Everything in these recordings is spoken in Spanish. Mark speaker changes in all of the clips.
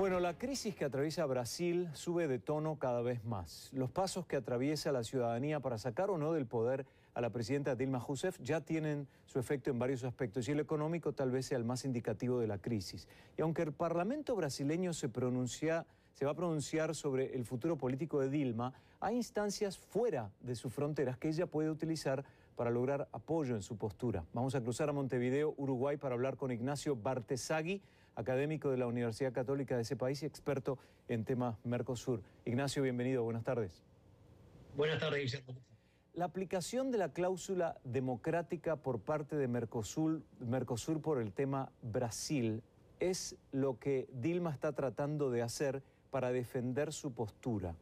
Speaker 1: Bueno, la crisis que atraviesa Brasil sube de tono cada vez más. Los pasos que atraviesa la ciudadanía para sacar o no del poder a la presidenta Dilma Rousseff ya tienen su efecto en varios aspectos y el económico tal vez sea el más indicativo de la crisis. Y aunque el Parlamento brasileño se va a pronunciar sobre el futuro político de Dilma, hay instancias fuera de sus fronteras que ella puede utilizar para lograr apoyo en su postura. Vamos a cruzar a Montevideo, Uruguay, para hablar con Ignacio Bartesagui, académico de la Universidad Católica de ese país y experto en temas Mercosur. Ignacio, bienvenido, buenas tardes.
Speaker 2: Buenas tardes, Guillermo.
Speaker 1: La aplicación de la cláusula democrática por parte de Mercosur por el tema Brasil es lo que Dilma está tratando de hacer para defender su postura.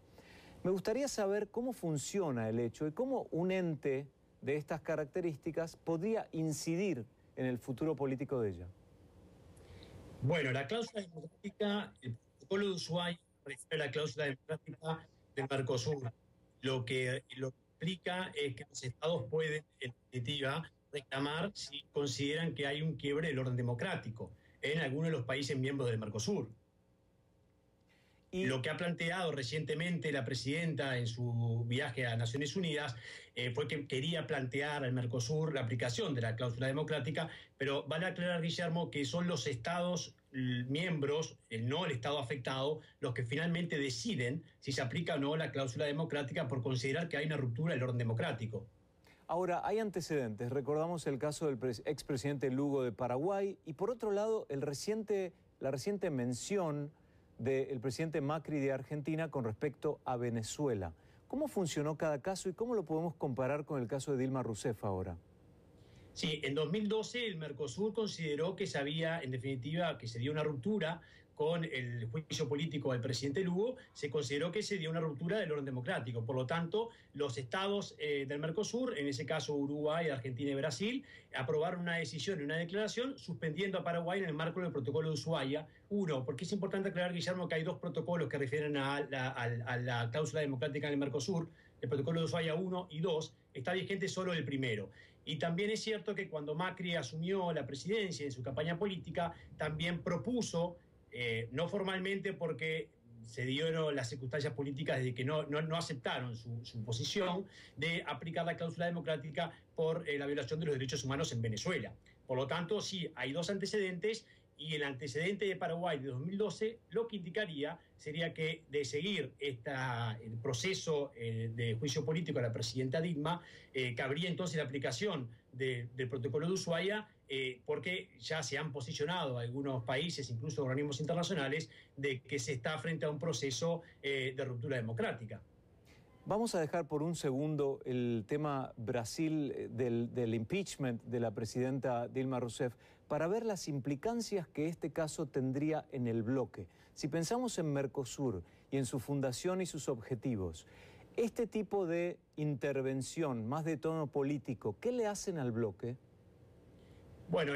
Speaker 1: Me gustaría saber cómo funciona el hecho y cómo un ente de estas características podría incidir en el futuro político de ella.
Speaker 2: Bueno, la cláusula democrática, el protocolo de Ushuaia refiere a la cláusula democrática del Mercosur. Lo que implica es que los estados pueden, en definitiva, reclamar si consideran que hay un quiebre del orden democrático en alguno de los países miembros del Mercosur. Y lo que ha planteado recientemente la presidenta en su viaje a Naciones Unidas fue que quería plantear al Mercosur la aplicación de la cláusula democrática, pero vale aclarar, Guillermo, que son los estados miembros, no el estado afectado, los que finalmente deciden si se aplica o no la cláusula democrática por considerar que hay una ruptura del orden democrático.
Speaker 1: Ahora, hay antecedentes. Recordamos el caso del expresidente Lugo de Paraguay y, por otro lado, la reciente mención del presidente Macri de Argentina con respecto a Venezuela. ¿Cómo funcionó cada caso y cómo lo podemos comparar con el caso de Dilma Rousseff ahora?
Speaker 2: Sí, en 2012 el Mercosur consideró que en definitiva, que se dio una ruptura con el juicio político del presidente Lugo, se consideró que se dio una ruptura del orden democrático. Por lo tanto, los estados del Mercosur, en ese caso Uruguay, Argentina y Brasil, aprobaron una decisión y una declaración suspendiendo a Paraguay en el marco del protocolo de Ushuaia 1, porque es importante aclarar, Guillermo, que hay dos protocolos que refieren a la cláusula democrática en el Mercosur. El protocolo de Ushuaia 1 y 2 está vigente solo el primero. Y también es cierto que cuando Macri asumió la presidencia en su campaña política, también propuso, no formalmente porque se dieron las circunstancias políticas de que no aceptaron su posición de aplicar la cláusula democrática por la violación de los derechos humanos en Venezuela. Por lo tanto, sí, hay dos antecedentes. Y el antecedente de Paraguay de 2012 lo que indicaría sería que de seguir el proceso de juicio político a la presidenta Dilma, cabría entonces la aplicación del protocolo de Ushuaia, porque ya se han posicionado algunos países, incluso organismos internacionales, de que se está frente a un proceso de ruptura democrática.
Speaker 1: Vamos a dejar por un segundo el tema Brasil del impeachment de la presidenta Dilma Rousseff para ver las implicancias que este caso tendría en el bloque. Si pensamos en Mercosur y en su fundación y sus objetivos, este tipo de intervención más de tono político, ¿qué le hacen al bloque?
Speaker 2: Bueno,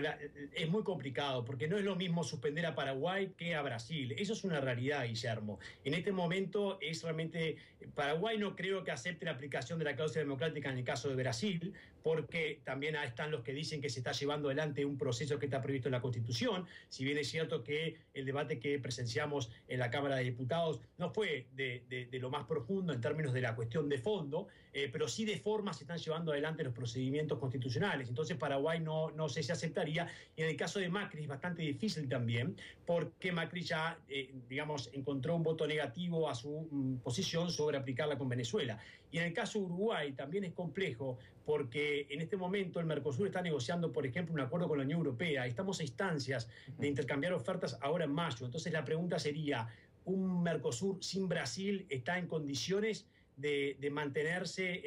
Speaker 2: es muy complicado porque no es lo mismo suspender a Paraguay que a Brasil. Eso es una realidad, Guillermo. En este momento es realmente... Paraguay no creo que acepte la aplicación de la cláusula democrática en el caso de Brasil, porque también están los que dicen que se está llevando adelante un proceso que está previsto en la Constitución. Si bien es cierto que el debate que presenciamos en la Cámara de Diputados no fue de lo más profundo en términos de la cuestión de fondo, pero sí de forma se están llevando adelante los procedimientos constitucionales. Entonces Paraguay no sé si aceptaría, y en el caso de Macri es bastante difícil también, porque Macri ya, digamos, encontró un voto negativo a su posición sobre aplicarla con Venezuela. Y en el caso de Uruguay también es complejo, porque en este momento el Mercosur está negociando, por ejemplo, un acuerdo con la Unión Europea. Estamos a instancias de intercambiar ofertas ahora en mayo. Entonces la pregunta sería, ¿un Mercosur sin Brasil está en condiciones de mantenerse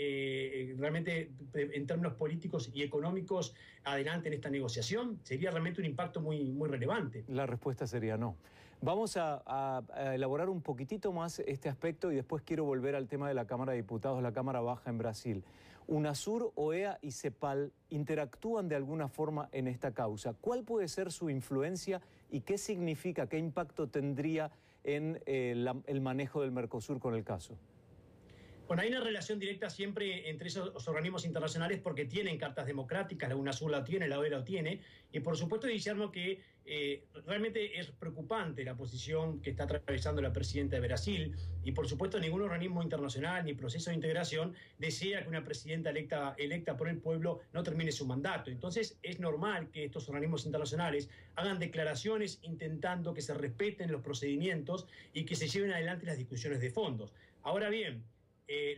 Speaker 2: realmente en términos políticos y económicos adelante en esta negociación? Sería realmente un impacto muy relevante.
Speaker 1: La respuesta sería no. Vamos a elaborar un poquitito más este aspecto y después quiero volver al tema de la Cámara de Diputados, la Cámara Baja en Brasil. UNASUR, OEA y CEPAL interactúan de alguna forma en esta causa. ¿Cuál puede ser su influencia y qué significa, qué impacto tendría en el manejo del Mercosur con el caso?
Speaker 2: Bueno, hay una relación directa siempre entre esos organismos internacionales porque tienen cartas democráticas, la UNASUR la tiene, la OEA la tiene, y por supuesto, Guillermo, que realmente es preocupante la posición que está atravesando la presidenta de Brasil y por supuesto ningún organismo internacional ni proceso de integración desea que una presidenta electa por el pueblo no termine su mandato. Entonces es normal que estos organismos internacionales hagan declaraciones intentando que se respeten los procedimientos y que se lleven adelante las discusiones de fondos. Ahora bien,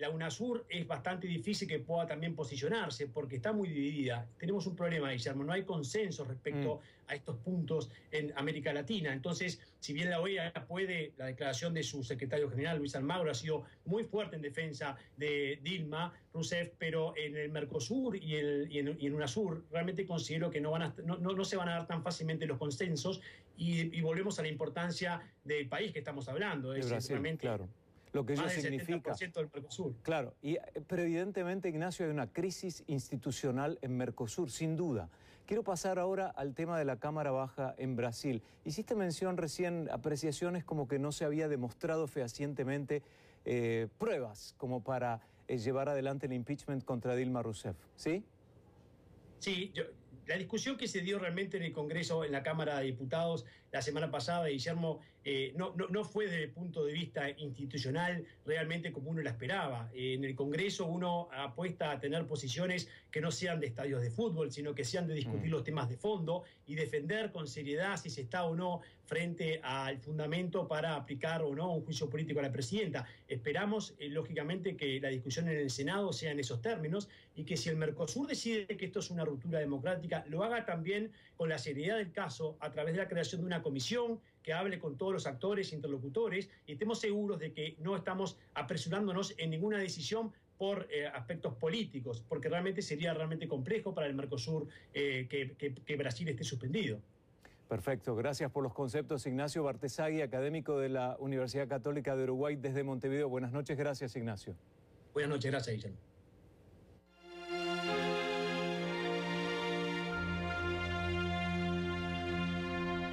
Speaker 2: la UNASUR es bastante difícil que pueda también posicionarse porque está muy dividida. Tenemos un problema, Guillermo, no hay consenso respecto a estos puntos en América Latina. Entonces, si bien la OEA puede, la declaración de su secretario general, Luis Almagro, ha sido muy fuerte en defensa de Dilma Rousseff, pero en el Mercosur y en UNASUR realmente considero que no se van a dar tan fácilmente los consensos y volvemos a la importancia del país que estamos hablando.
Speaker 1: De Brasil,
Speaker 2: realmente,
Speaker 1: claro. Lo que ello significa.
Speaker 2: Del Mercosur.
Speaker 1: Claro, pero evidentemente, Ignacio, hay una crisis institucional en Mercosur, sin duda. Quiero pasar ahora al tema de la Cámara Baja en Brasil. Hiciste mención recién, apreciaciones como que no se había demostrado fehacientemente pruebas como para llevar adelante el impeachment contra Dilma Rousseff, ¿sí?
Speaker 2: Sí, la discusión que se dio realmente en el Congreso, en la Cámara de Diputados, la semana pasada, Guillermo, no fue desde el punto de vista institucional realmente como uno la esperaba. En el Congreso uno apuesta a tener posiciones que no sean de estadios de fútbol, sino que sean de discutir los temas de fondo y defender con seriedad si se está o no frente al fundamento para aplicar o no un juicio político a la presidenta. Esperamos, lógicamente, que la discusión en el Senado sea en esos términos y que si el Mercosur decide que esto es una ruptura democrática, lo haga también con la seriedad del caso a través de la creación de una comisión que hable con todos los actores, interlocutores, y estemos seguros de que no estamos apresurándonos en ninguna decisión por aspectos políticos, porque realmente sería complejo para el Mercosur que Brasil esté suspendido.
Speaker 1: Perfecto, gracias por los conceptos, Ignacio Bartesagui, académico de la Universidad Católica de Uruguay desde Montevideo. Buenas noches, gracias, Ignacio.
Speaker 2: Buenas noches, gracias, Guillermo.